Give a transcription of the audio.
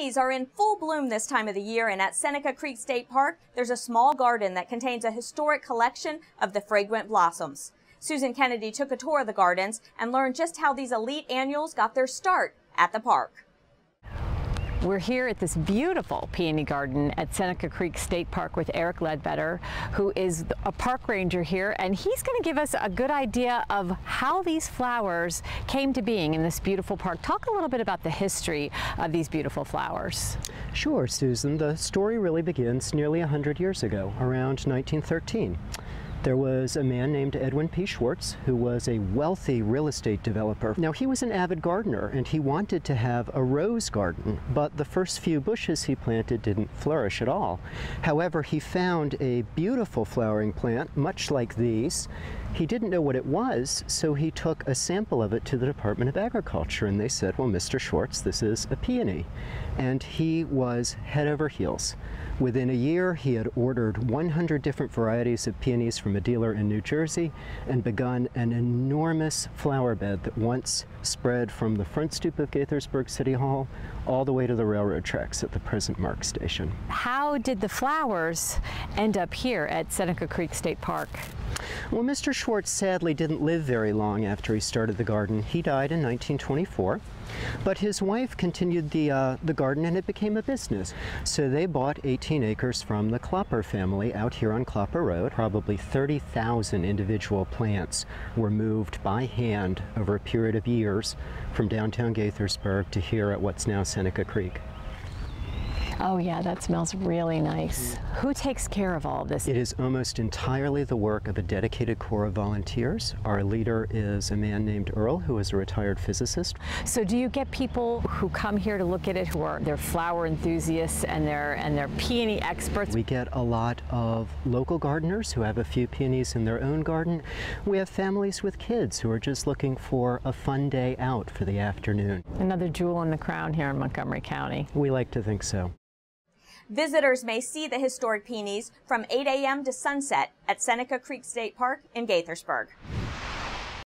Peonies are in full bloom this time of the year, and at Seneca Creek State Park, there's a small garden that contains a historic collection of the fragrant blossoms. Susan Kenedy took a tour of the gardens and learned just how these elite annuals got their start at the park. We're here at this beautiful peony garden at Seneca Creek State Park with Eric Ledbetter, who is a park ranger here, and he's going to give us a good idea of how these flowers came to being in this beautiful park. Talk a little bit about the history of these beautiful flowers. Sure, Susan. The story really begins nearly 100 years ago, around 1913. There was a man named Edwin P. Schwartz who was a wealthy real estate developer. Now, he was an avid gardener and he wanted to have a rose garden, but the first few bushes he planted didn't flourish at all. However, he found a beautiful flowering plant, much like these. He didn't know what it was, so he took a sample of it to the Department of Agriculture, and they said, well, Mr. Schwartz, this is a peony. And he was head over heels. Within a year, he had ordered 100 different varieties of peonies from a dealer in New Jersey and begun an enormous flower bed that once spread from the front stoop of Gaithersburg City Hall all the way to the railroad tracks at the present Mark Station. How did the flowers end up here at Seneca Creek State Park? Well, Mr. Schwartz sadly didn't live very long after he started the garden. He died in 1924, but his wife continued the garden and it became a business. So they bought 18 acres from the Klopper family out here on Klopper Road. Probably 30,000 individual plants were moved by hand over a period of years from downtown Gaithersburg to here at what's now Seneca Creek. Oh yeah, that smells really nice. Who takes care of all of this? It is almost entirely the work of a dedicated corps of volunteers. Our leader is a man named Earl, who is a retired physicist. So do you get people who come here to look at it who are they're flower enthusiasts and they're peony experts? We get a lot of local gardeners who have a few peonies in their own garden. We have families with kids who are just looking for a fun day out for the afternoon. Another jewel in the crown here in Montgomery County. We like to think so. Visitors may see the historic peonies from 8 a.m. to sunset at Seneca Creek State Park in Gaithersburg.